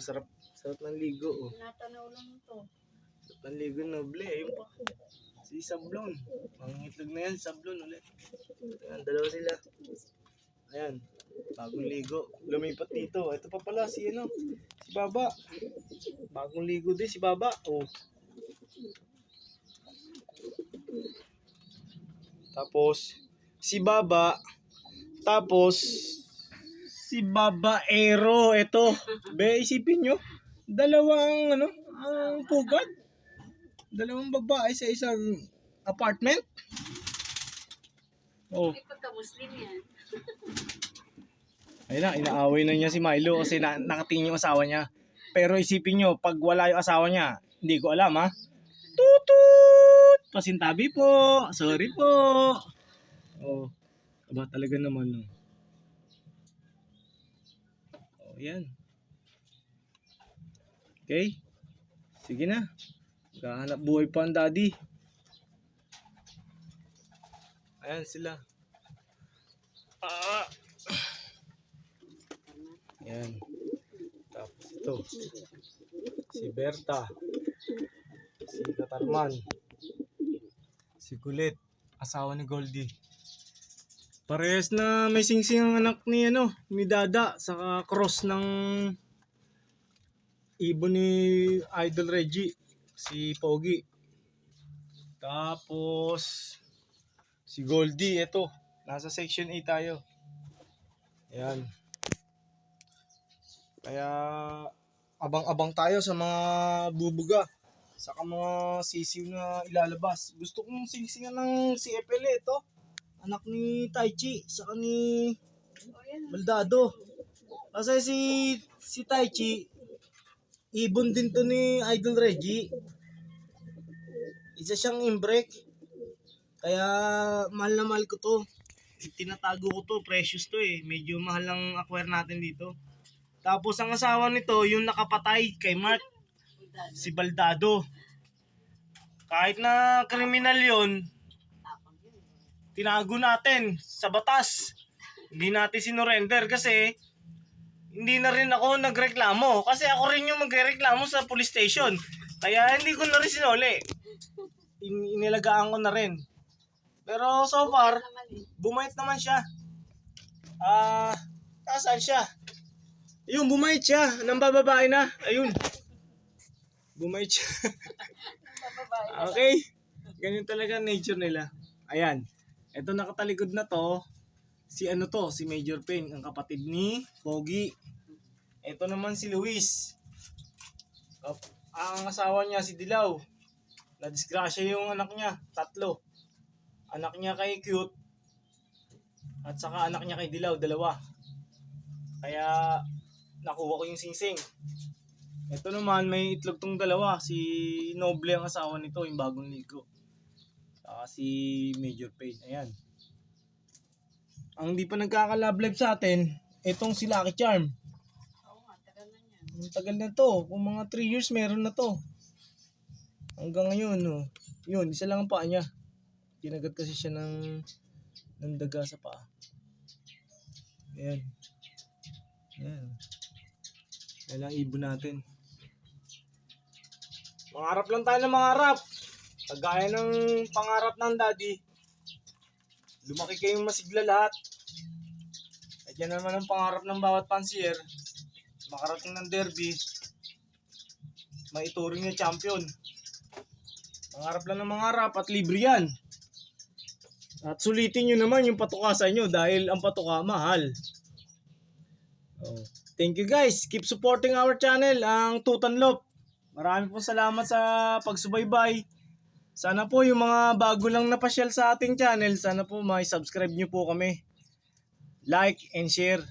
sarap. Sarap ng ligo. Oh. Natanaw lang ito. Sarap ng ligo, noble. Ayun pa. Si Sablon. Mangingitlog na yan, Sablon ulit. Ayan, dalawa sila. Ayan. Bagong ligo. Lumipat dito. Ito pa pala si ano. Si Baba. Bagong ligo din si Baba. Oh. Tapos si Baba. Tapos si Babaero. Ito. Be, isipin nyo. Dalawang ano, ang pugad. Dalawang babae sa isang apartment. Oh. Hindi pagka-Muslim yan. Ayun na, inaaway na niya si Milo kasi nakatingin yung asawa niya. Pero isipin nyo, pag wala yung asawa niya, hindi ko alam ha. Tutut! Pasintabi po. Sorry po. Oh, aba talaga naman. No. Oh, yan. Okay. Sige na. Gahanap buhay pa ang daddy. Ayan sila. Ah! Yan. Tapos ito. Si Berta. Si Katarman. Si Kulit. Asawa ni Goldie. Parehas na may singsing ang anak ni ano, ni Dada. Saka cross ng ibon ni Idol Reggie. Si Pogi. Tapos si Goldie. Ito. Nasa section 8 tayo. Ayan. Kaya abang-abang tayo sa mga bubuga, saka mga sisiw na ilalabas. Gusto kong singsingan ng CFL ito. Anak ni Taichi, saka ni Baldado. Kasi si Taichi, ibon din to ni Idol Reggie. Isa siyang inbreak. Kaya mahal na mahal ko to. Tinatago ko to, precious to eh. Medyo mahal ang acquire natin dito. Tapos ang asawa nito, yung nakapatay kay Mark, si Baldado. Kahit na kriminal yon, tinago natin sa batas. Hindi natin sinurrender kasi hindi na rin ako nagreklamo. Kasi ako rin yung magreklamo sa police station. Kaya hindi ko na rin sinuli. Inilagaan ko na rin. Pero so far, bumait naman siya. Saan siya? Ayun, bumait siya. Nang bababae na. Ayun. Bumait siya. Okay. Ganyan talaga nature nila. Ayan. Ito nakatalikod na to. Si ano to? Si Major Payne. Ang kapatid ni Pogi. Ito naman si Luis. Ang asawa niya si Dilaw. Nadisgrasya yung anak niya. 3. Anak niya kay Cute. At saka anak niya kay Dilaw. 2. Kaya nakuha ko yung singsing. Ito naman may itlog tong dalawa. Si Noble ang asawa nito, yung bagong ligo. Saka si Major Payne. Ayan. Ang di pa nagkaka-love life sa atin, itong si Lucky Charm. Oo nga, tagal na yan. Ang tagal na to. Kung mga 3 years meron na to. Hanggang ngayon, no. Yun, isa lang ang paa niya. Kinagat kasi siya ng daga sa paa. Ayan. Ayan. Yan ang ibon natin. Mangarap lang tayo ng mangarap. Kagaya ng pangarap ng daddy. Lumaki kayong masigla lahat. At yan naman ang pangarap ng bawat pansier. Makarating ng derby. Maituring na champion. Mangarap lang ng mangarap at libre yan. At sulitin nyo naman yung patukasan nyo dahil ang patuka mahal. Oh. Thank you guys. Keep supporting our channel, ang Tutanlop. Maraming po salamat sa pagsubaybay. Sana po yung mga bago lang napasyal sa ating channel, sana po may-subscribe nyo po kami. Like and share.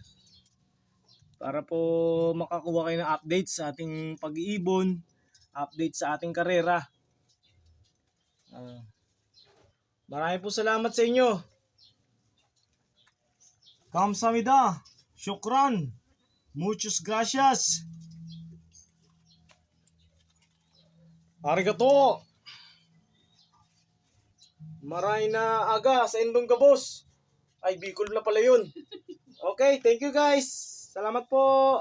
Para po makakuha kayo ng updates sa ating pag-iibon, update sa ating karera. Maraming po salamat sa inyo. Kamsahamnida. Shukran. Muchas gracias. Arigato. Maray na aga sa Indong Gabos. Ay, Bicol na pala yun. Okay, thank you guys. Salamat po.